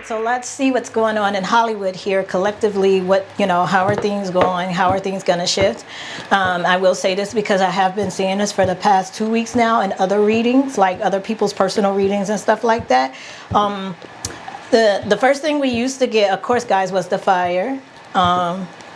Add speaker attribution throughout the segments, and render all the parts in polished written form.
Speaker 1: right, so let's see what's going on in Hollywood here collectively. What, how are things going? How are things going to shift? I will say this because I have been seeing this for the past 2 weeks now in other readings, like other people's personal readings and stuff like that. The first thing we used to get, of course, guys, was the fire.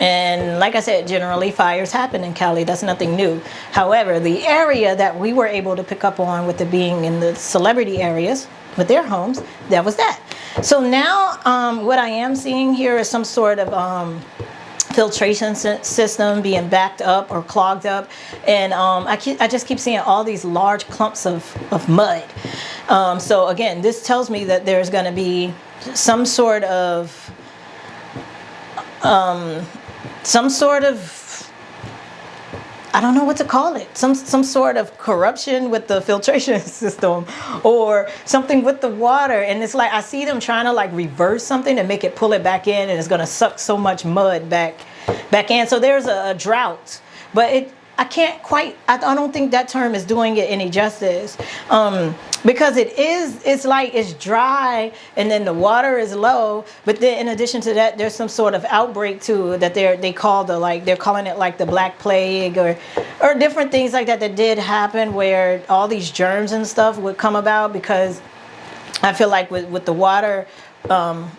Speaker 1: And like I said, generally fires happen in Cali. That's nothing new. However, the area that we were able to pick up on with it being in the celebrity areas with their homes, that was that. So now what I am seeing here is some sort of filtration system being backed up or clogged up. And I just keep seeing all these large clumps of mud. So again, this tells me that there's going to be some sort of I don't know what to call it. Some sort of corruption with the filtration system or something with the water. And it's like I see them trying to like reverse something and make it pull it back in, and it's going to suck so much mud back in. So there's a drought, but I don't think that term is doing it any justice. Because it's like it's dry and then the water is low, but then in addition to that, there's some sort of outbreak too that they're calling it like the Black Plague or different things like that did happen where all these germs and stuff would come about, because I feel like with the water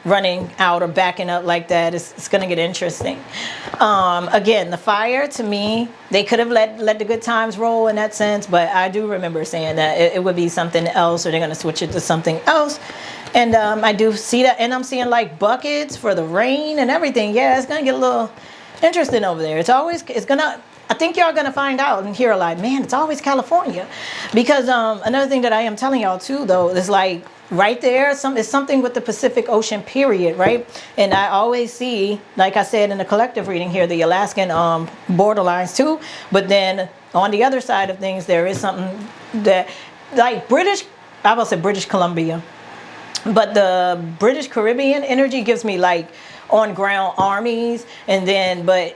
Speaker 1: running out or backing up like that, it's going to get interesting. Again, the fire, to me, they could have let the good times roll in that sense, but I do remember saying that it would be something else, or they're going to switch it to something else. And I do see that, and I'm seeing like buckets for the rain and everything. Yeah, it's going to get a little interesting over there. I think y'all gonna find out and hear a lot, man, it's always California. Because another thing that I am telling y'all too, though, is like right there, it's something with the Pacific Ocean, period, right? And I always see, like I said in the collective reading here, the Alaskan borderlines too. But then on the other side of things, there is something that, like I will say British Columbia, but the British Caribbean energy gives me like on ground armies, but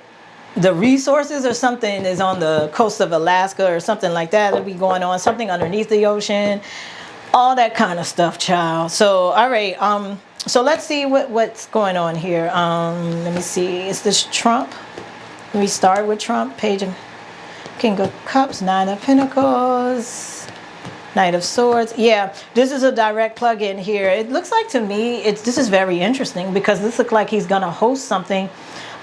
Speaker 1: the resources or something is on the coast of Alaska or something like that. That'll be going on, something underneath the ocean, all that kind of stuff, child. So, all right. So let's see what's going on here. Let me see. Is this Trump? Let me start with Trump. Page of King of Cups, Nine of Pentacles, Knight of Swords. Yeah, this is a direct plug-in here. It looks like to me, this is very interesting because this looks like he's going to host something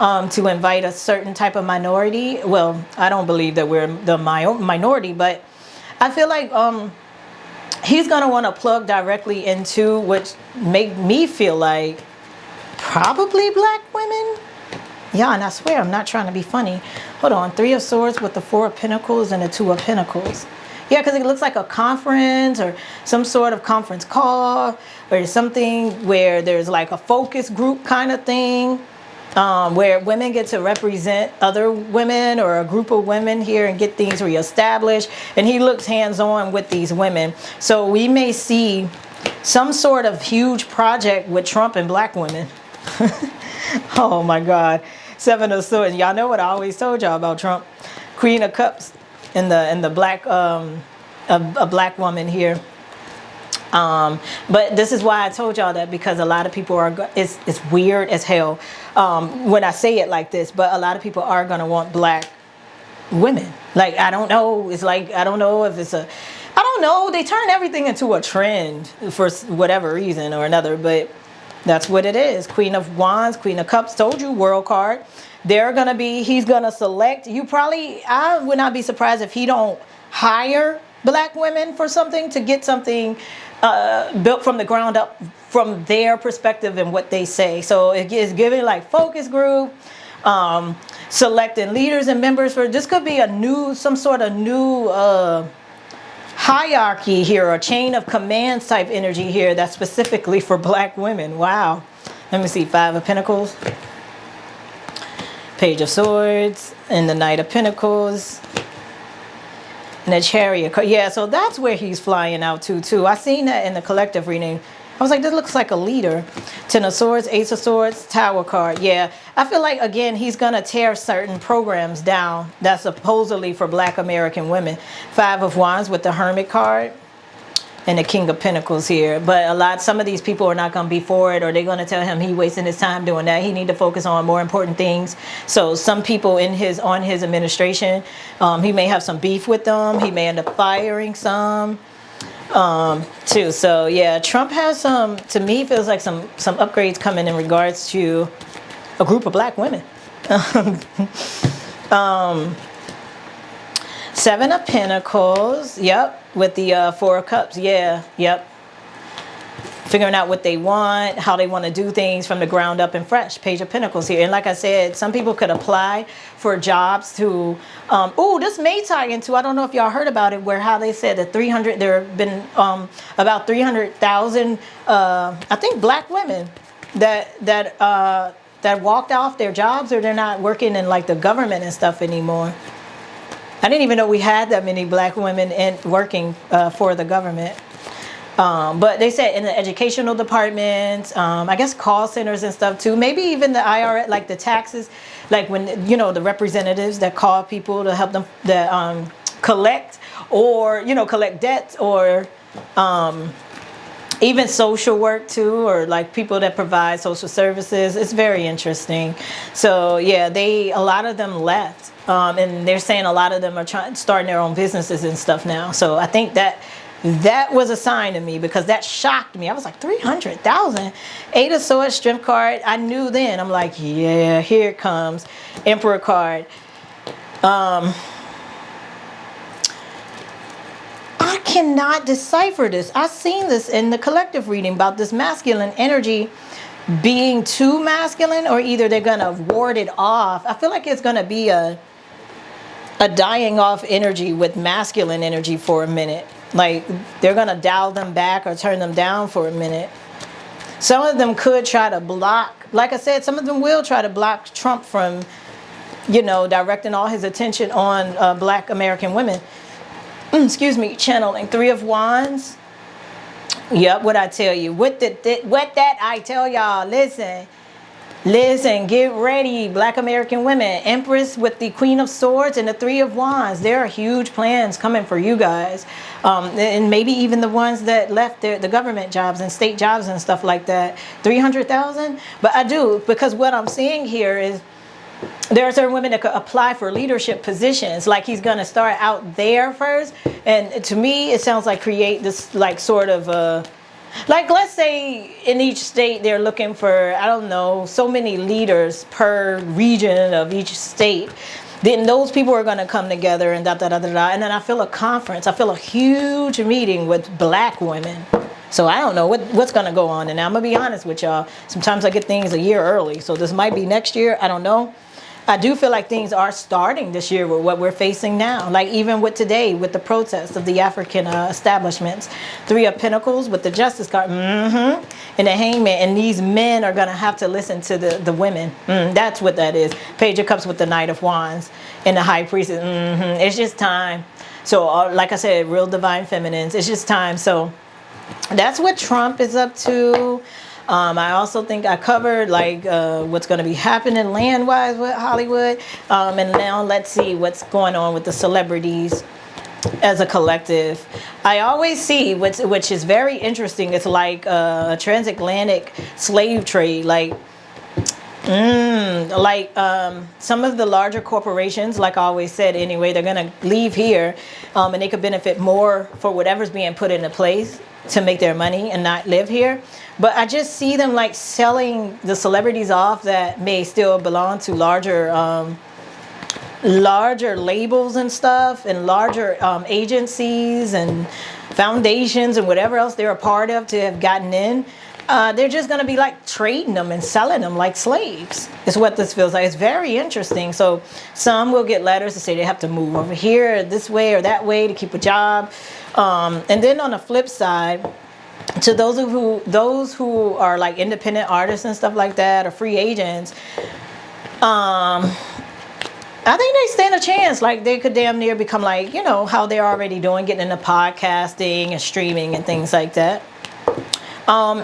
Speaker 1: to invite a certain type of minority. Well, I don't believe that we're the minority, but I feel like he's going to want to plug directly into what make me feel like probably Black women. Yeah, and I swear I'm not trying to be funny. Hold on, Three of Swords with the Four of Pentacles and the Two of Pentacles. Yeah, because it looks like a conference or some sort of conference call or something where there's like a focus group kind of thing. Where women get to represent other women or a group of women here and get things reestablished. And he looks hands-on with these women. So we may see some sort of huge project with Trump and Black women. Oh my God. Seven of Swords. Y'all know what I always told y'all about Trump. Queen of Cups and the black, a Black woman here. But this is why I told y'all that, because a lot of people it's weird as hell when I say it like this, but a lot of people are going to want Black women. Like, I don't know. It's like, I don't know if it's I don't know. They turn everything into a trend for whatever reason or another, but that's what it is. Queen of Wands, Queen of Cups, told you, World card. He's going to select. I would not be surprised if he don't hire Black women for something to get something built from the ground up from their perspective and what they say. So it is giving like focus group, selecting leaders and members for, this could be some sort of new hierarchy here, or chain of commands type energy here that's specifically for Black women. Wow. Let me see, Five of Pentacles, Page of Swords, and the Knight of Pentacles. And a Chariot. Yeah, so that's where he's flying out to too. I seen that in the collective reading. I was like, this looks like a leader. Ten of Swords, Ace of Swords, Tower card. Yeah, I feel like, again, he's going to tear certain programs down that's supposedly for Black American women. Five of Wands with the Hermit card. and the King of Pentacles here. But some of these people are not going to be for it, or they're going to tell him he wasting his time doing that. He need to focus on more important things. So some people on his administration, he may have some beef with them. He may end up firing some too. So yeah, Trump has some, to me, feels like some upgrades coming in regards to a group of black women. Seven of Pentacles, yep, with the Four of Cups, yeah, yep. Figuring out what they want, how they want to do things from the ground up and fresh. Page of Pentacles here. And like I said, some people could apply for jobs to, this may tie into, I don't know if y'all heard about it, where how they said that there have been about 300,000, I think, black women that walked off their jobs, or they're not working in like the government and stuff anymore. I didn't even know we had that many black women working for the government. But they said in the educational departments, I guess call centers and stuff too. Maybe even the IRS, like the taxes, like when, you know, the representatives that call people to help them collect, or, you know, collect debts, or even social work too, or like people that provide social services. It's very interesting. So yeah, a lot of them left. And they're saying a lot of them are starting their own businesses and stuff now. So I think that was a sign to me, because that shocked me. I was like, 300,000? Eight of Swords, Strength card. I knew then. I'm like, yeah, here it comes. Emperor card. I cannot decipher this. I've seen this in the collective reading about this masculine energy being too masculine, or either they're going to ward it off. I feel like it's going to be a dying off energy with masculine energy for a minute. Like they're going to dial them back or turn them down for a minute. Some of them could try to block, like I said, some of them will try to block Trump from, you know, directing all his attention on black American women. Excuse me, channeling. Three of Wands. Yep, what I tell you. What that I tell y'all. Listen, get ready, black American women. Empress with the Queen of Swords and the Three of Wands. There are huge plans coming for you guys. And maybe even the ones that left the government jobs and state jobs and stuff like that. 300,000? But I do, because what I'm seeing here is there are certain women that could apply for leadership positions. Like he's going to start out there first. And to me, it sounds like create this like sort of like, let's say in each state they're looking for, I don't know, so many leaders per region of each state. Then those people are going to come together and And then I feel a conference. I feel a huge meeting with black women. So I don't know what's going to go on. And I'm going to be honest with y'all. Sometimes I get things a year early. So this might be next year. I don't know. I do feel like things are starting this year with what we're facing now. Like even with today, with the protests of the African establishments. Three of Pentacles with the Justice card. And the Hangman. And these men are going to have to listen to the women. That's what that is. Page of Cups with the Knight of Wands. And the High Priestess. It's just time. So like I said, real divine feminines. It's just time. So that's what Trump is up to. I also think I covered like what's going to be happening land-wise with Hollywood. And now let's see what's going on with the celebrities as a collective. I always see, which is very interesting, it's like a transatlantic slave trade. Like some of the larger corporations, like I always said anyway, they're going to leave here and they could benefit more for whatever's being put into place to make their money and not live here. But I just see them like selling the celebrities off that may still belong to larger labels and stuff, and larger agencies and foundations and whatever else they're a part of to have gotten in. They're just going to be like trading them and selling them like slaves is what this feels like. It's very interesting. So some will get letters to say they have to move over here this way or that way to keep a job. And then on the flip side, to those who are like independent artists and stuff like that, or free agents, I think they stand a chance. Like they could damn near become like, you know, how they're already doing, getting into podcasting and streaming and things like that.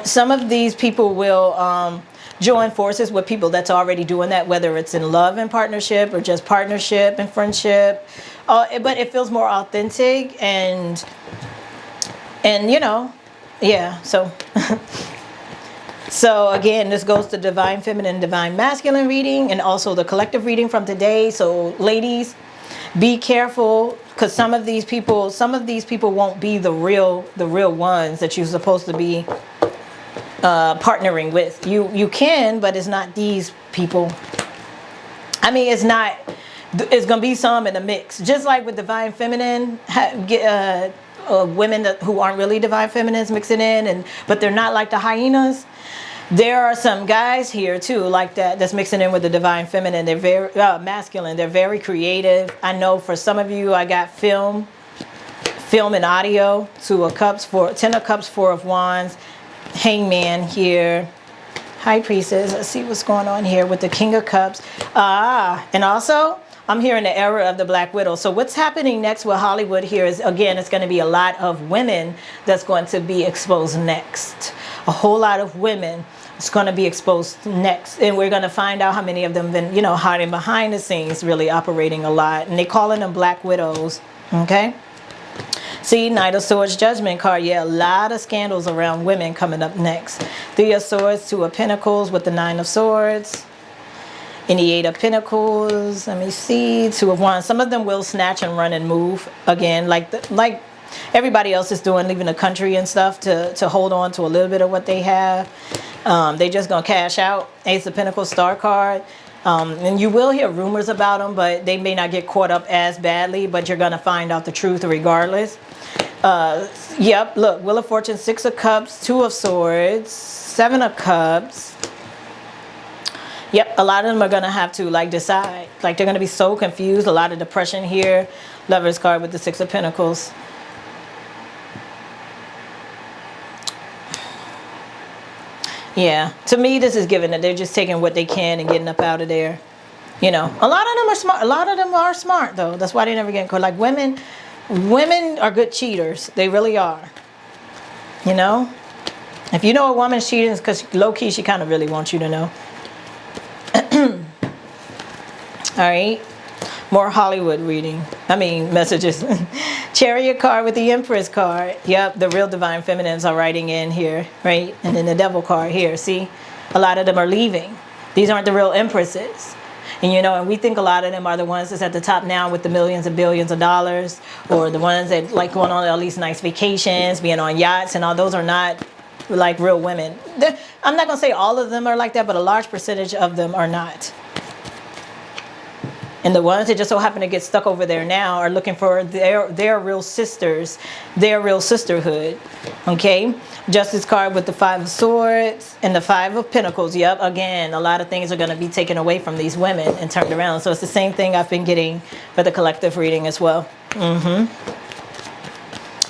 Speaker 1: Some of these people will join forces with people that's already doing that, whether it's in love and partnership or just partnership and friendship. But it feels more authentic, and And yeah, so so again, this goes to divine feminine, divine masculine reading, and also the collective reading from today. So ladies, be careful, because some of these people won't be the real ones that you're supposed to be partnering with. You can, but it's not these people. I mean, it's gonna be some in the mix, just like with divine feminine, women who aren't really divine feminines mixing in, but they're not like the hyenas. There are some guys here too like that's mixing in with the divine feminine. They're very masculine. They're very creative. I know for some of you, I got film and audio. 2 of Cups, 10 of Cups, 4 of Wands, Hangman here, High Priestess. Let's see what's going on here with the King of Cups. And also I'm hearing the era of the Black Widow. So what's happening next with Hollywood here is, again, it's going to be a lot of women that's going to be exposed next. A whole lot of women is going to be exposed next. And we're going to find out how many of them been, hiding behind the scenes, really operating a lot. And they calling them Black Widows. Okay? See, Knight of Swords, Judgment card. Yeah, a lot of scandals around women coming up next. 3 of Swords, 2 of Pentacles with the 9 of Swords. In the 8 of Pentacles, let me see, 2 of Wands. Some of them will snatch and run and move again, like everybody else is doing, leaving the country and stuff to hold on to a little bit of what they have. They just gonna cash out. Ace of Pentacles, Star card. And you will hear rumors about them, but they may not get caught up as badly, but you're gonna find out the truth regardless. Yep, look, Wheel of Fortune, 6 of Cups, 2 of Swords, 7 of Cups. Yep, a lot of them are going to have to decide. They're going to be so confused. A lot of depression here. Lover's card with the 6 of Pentacles. Yeah, to me this is giving that they're just taking what they can and getting up out of there. A lot of them are smart. A lot of them are smart though. That's why they never get caught. Like women are good cheaters. They really are. If you know a woman's cheating, it's because low key she kind of really wants you to know. All right, more Hollywood reading. Messages. Chariot card with the Empress card. Yep, the real divine feminines are writing in here, right? And then the Devil card here. See, a lot of them are leaving. These aren't the real empresses. And and we think a lot of them are the ones that's at the top now with the millions and billions of dollars, or the ones that like going on all these nice vacations, being on yachts, and all those are not like real women. I'm not gonna say all of them are like that, but a large percentage of them are not. And the ones that just so happen to get stuck over there now are looking for their real sisters, their real sisterhood. Okay? Justice card with the 5 of Swords and the 5 of Pentacles. Yep, again, a lot of things are going to be taken away from these women and turned around. So it's the same thing I've been getting for the collective reading as well.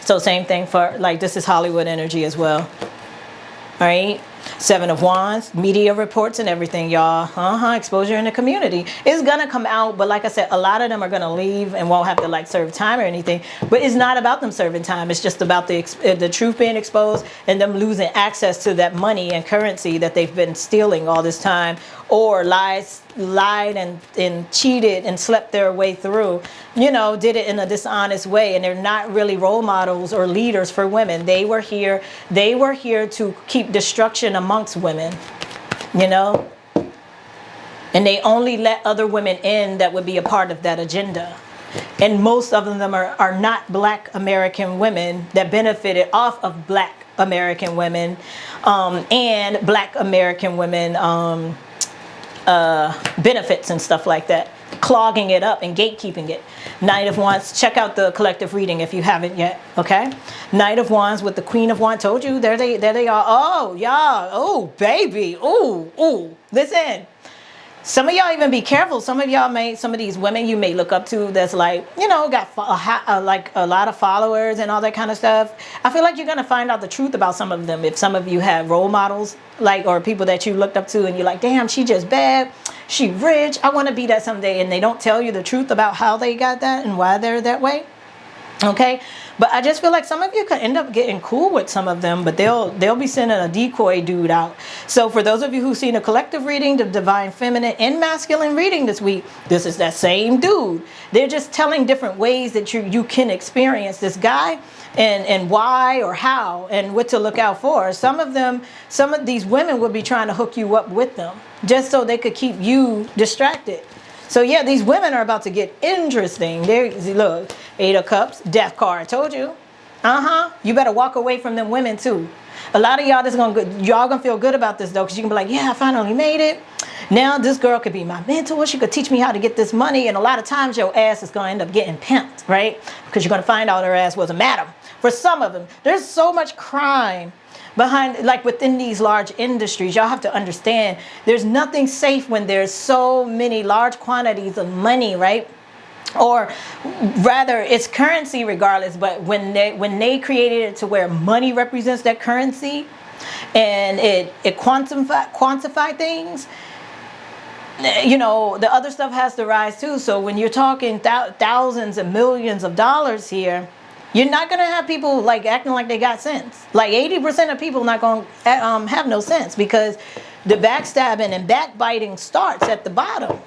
Speaker 1: So same thing for, this is Hollywood energy as well. All right? 7 of Wands, media reports and everything, y'all. Exposure in the community. It's going to come out, but like I said, a lot of them are going to leave and won't have to serve time or anything. But it's not about them serving time. It's just about the truth being exposed and them losing access to that money and currency that they've been stealing all this time, or lied and cheated and slept their way through. Did it in a dishonest way, and they're not really role models or leaders for women. They were here to keep destruction amongst women, and they only let other women in that would be a part of that agenda. And most of them are not Black American women that benefited off of Black American women and Black American women benefits and stuff like that, clogging it up and gatekeeping it. Knight of Wands. Check out the collective reading if you haven't yet. Okay, Knight of Wands with the Queen of Wands. Told you, there they are. Oh, y'all. Oh, baby. Ooh. Listen. Some of y'all even be careful. Some of these women you may look up to that's got a lot of followers and all that kind of stuff. I feel like you're going to find out the truth about some of them if some of you have role models or people that you looked up to and you're like, damn, she just bad. She rich. I want to be that someday. And they don't tell you the truth about how they got that and why they're that way. Okay. But I just feel like some of you could end up getting cool with some of them, but they'll be sending a decoy dude out So for those of you who've seen a collective reading, the divine feminine and masculine reading this week, this is that same dude. They're just telling different ways that you can experience this guy, and why or how and what to look out for. Some of these women would be trying to hook you up with them just so they could keep you distracted. So yeah, these women are about to get interesting. Look, 8 of Cups, Death card. I told you. You better walk away from them women too. A lot of y'all y'all gonna feel good about this though, because you can be like, yeah, I finally made it. Now this girl could be my mentor. She could teach me how to get this money. And a lot of times your ass is gonna end up getting pimped, right? Because you're gonna find out her ass was a madam. For some of them, there's so much crime behind, like within these large industries. Y'all have to understand, there's nothing safe when there's so many large quantities of money, right? Or rather, it's currency regardless, but when they created it to where money represents that currency, and it quantify things, you know, the other stuff has to rise too. So when you're talking thousands and millions of dollars here, you're not going to have people like acting like they got sense. Like 80% of people not going to have no sense, because the backstabbing and backbiting starts at the bottom.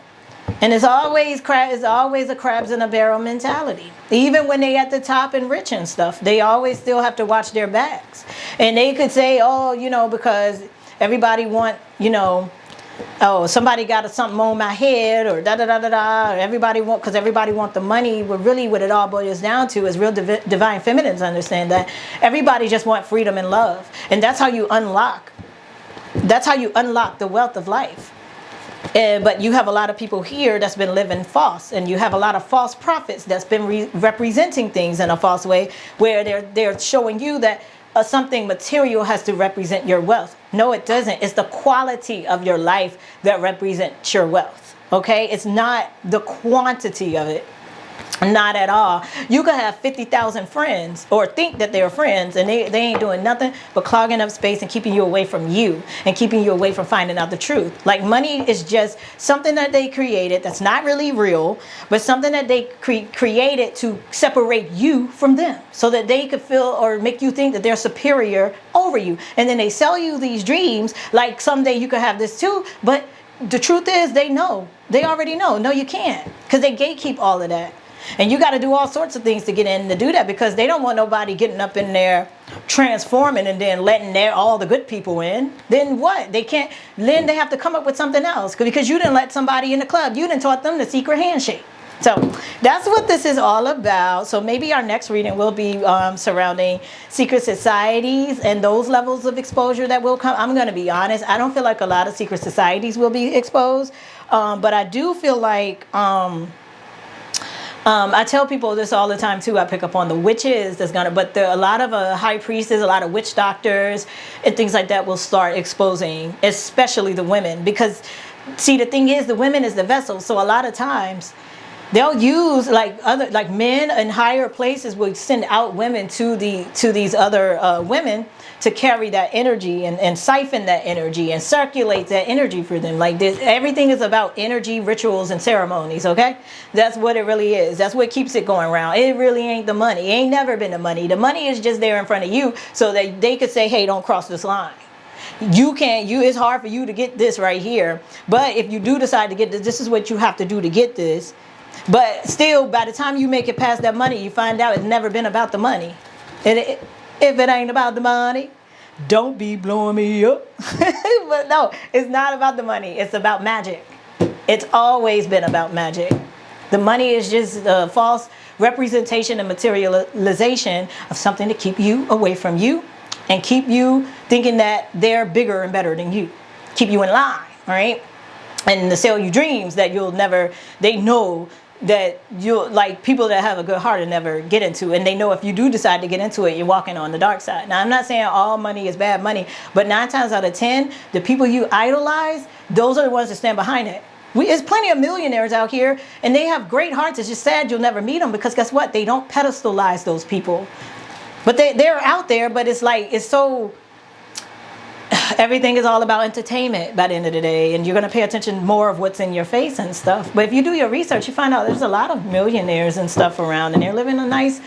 Speaker 1: And it's always a crabs in a barrel mentality. Even when they at the top and rich and stuff, they always still have to watch their backs. And they could say, oh, you know, because everybody want, you know, oh, somebody got something on my head, or da-da-da-da-da. Everybody want the money. But really what it all boils down to is real divine feminines understand that everybody just want freedom and love. And that's how you unlock the wealth of life. But you have a lot of people here that's been living false, and you have a lot of false prophets that's been representing things in a false way, where they're showing you that something material has to represent your wealth. No, it doesn't. It's the quality of your life that represents your wealth. Okay? It's not the quantity of it. Not at all. You could have 50,000 friends, or think that they're friends, and they ain't doing nothing but clogging up space and keeping you away from you, and keeping you away from finding out the truth. Like money is just something that they created that's not really real, but something that they created to separate you from them, so that they could feel or make you think that they're superior over you. And then they sell you these dreams like someday you could have this too, but the truth is they already know. No, you can't, because they gatekeep all of that. And you got to do all sorts of things to get in to do that, because they don't want nobody getting up in there transforming and then letting all the good people in. Then what? They can't. Then they have to come up with something else, because you didn't let somebody in the club. You didn't taught them the secret handshake. So that's what this is all about. So maybe our next reading will be surrounding secret societies and those levels of exposure that will come. I'm going to be honest. I don't feel like a lot of secret societies will be exposed. But I do feel like... I tell people this all the time too. I pick up on the witches but a lot of high priestess, a lot of witch doctors and things like that will start exposing, especially the women, because see, the thing is, the women is the vessel. So a lot of times they'll use like men in higher places will send out women to these other women to carry that energy and siphon that energy and circulate that energy for them. Like this, everything is about energy, rituals, and ceremonies, okay? That's what it really is. That's what keeps it going around. It really ain't the money. It ain't never been the money. The money is just there in front of you so that they could say, hey, don't cross this line. It's hard for you to get this right here. But if you do decide to get this, this is what you have to do to get this. But still, by the time you make it past that money, you find out it's never been about the money. If it ain't about the money, don't be blowing me up. But no, it's not about the money. It's about magic. It's always been about magic. The money is just a false representation and materialization of something to keep you away from you and keep you thinking that they're bigger and better than you. Keep you in line, right? And to sell you dreams that they know that you'll, like, people that have a good heart and never get into, and they know if you do decide to get into it, you're walking on the dark side. Now, I'm not saying all money is bad money, but 9 times out of 10, the people you idolize, those are the ones that stand behind it. There's plenty of millionaires out here, and they have great hearts. It's just sad you'll never meet them, because guess what? They don't pedestalize those people. But they're out there, but it's like, it's so... Everything is all about entertainment by the end of the day, and you're going to pay attention more of what's in your face and stuff. But if you do your research, you find out there's a lot of millionaires and stuff around, and they're living a nice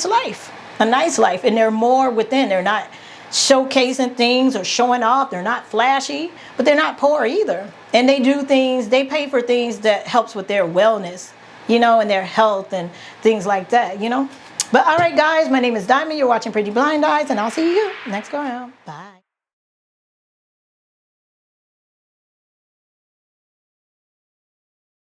Speaker 1: life, and they're more within. They're showcasing things or showing off. They're not flashy, but they're not poor either. And they do things, they pay for things that helps with their wellness, and their health and things like that. But all right, guys, my name is Diamond. You're watching Pretty Blind Eyes, and I'll see you next go around. Bye.